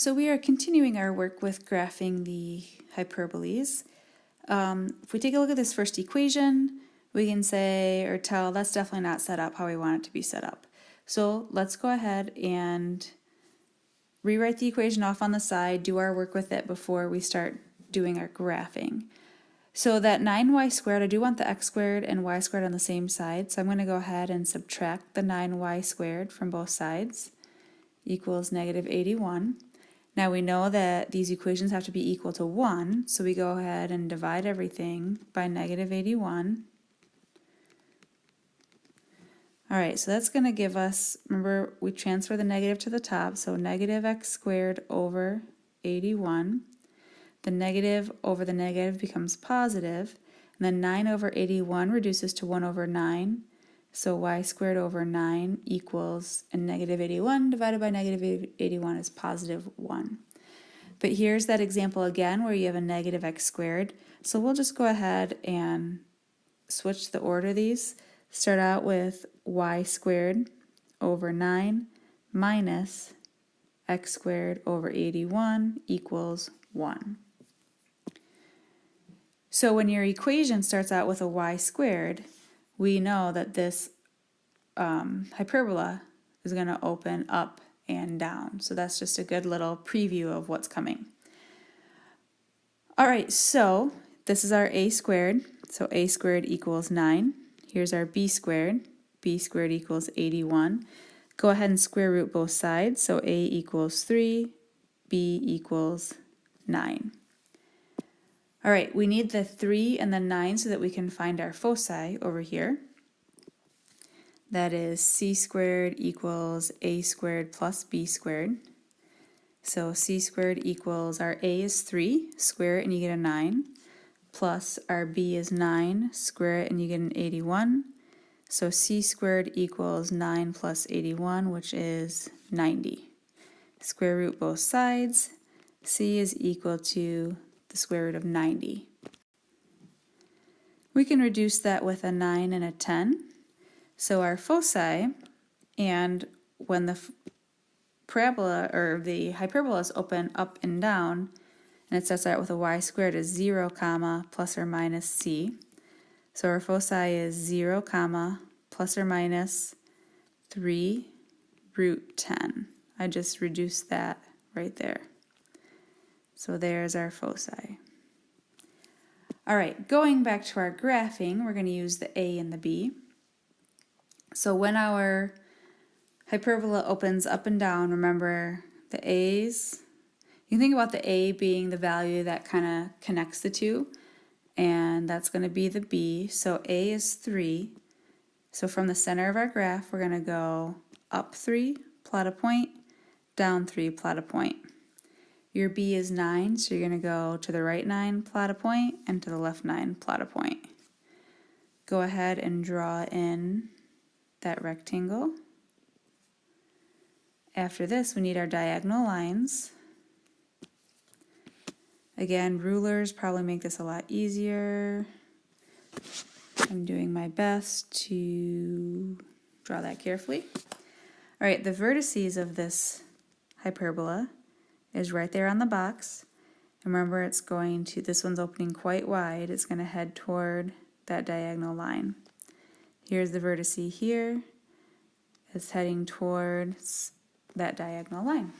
So we are continuing our work with graphing the hyperboles. If we take a look at this first equation, we can say or tell that's definitely not set up how we want it to be set up. So let's go ahead and rewrite the equation off on the side, do our work with it before we start doing our graphing. So that 9y squared, I do want the x squared and y squared on the same side, so I'm going to go ahead and subtract the 9y squared from both sides, equals negative 81. Now we know that these equations have to be equal to 1, so we go ahead and divide everything by negative 81. Alright, so that's going to give us, remember we transfer the negative to the top, so negative x squared over 81. The negative over the negative becomes positive, and then 9 over 81 reduces to 1 over 9, so y squared over 9 equals, and negative 81 divided by negative 81 is positive 1. But here's that example again where you have a negative x squared, so we'll just go ahead and switch the order of these. Start out with y squared over 9 minus x squared over 81 equals 1. So when your equation starts out with a y squared, we know that this hyperbola is going to open up and down. So that's just a good little preview of what's coming. Alright, so this is our a squared. So a squared equals 9. Here's our b squared. B squared equals 81. Go ahead and square root both sides. So a equals 3, b equals 9. Alright, we need the 3 and the 9 so that we can find our foci over here. That is c squared equals a squared plus b squared. So c squared equals, our a is 3, square it and you get a 9, plus our b is 9, square it and you get an 81. So c squared equals 9 plus 81, which is 90. Square root both sides. C is equal to the square root of 90. We can reduce that with a 9 and a 10. So our foci, and when the parabola or the hyperbolas open up and down, and it starts out with a y squared, is 0 comma plus or minus c. So our foci is 0 comma plus or minus 3 root 10. I just reduced that right there. So there's our foci. Alright, going back to our graphing, we're going to use the a and the b. So when our hyperbola opens up and down, remember the a's, you can think about the a being the value that kind of connects the two, and that's going to be the b. So a is 3. So from the center of our graph, we're going to go up 3, plot a point, down 3, plot a point. Your b is 9, so you're going to go to the right 9, plot a point, and to the left 9, plot a point. Go ahead and draw in that rectangle. After this, we need our diagonal lines. Again, rulers probably make this a lot easier. I'm doing my best to draw that carefully. All right, the vertices of this hyperbola is right there on the box. Remember, it's going to, this one's opening quite wide. It's going to head toward that diagonal line. Here's the vertice here. It's heading towards that diagonal line.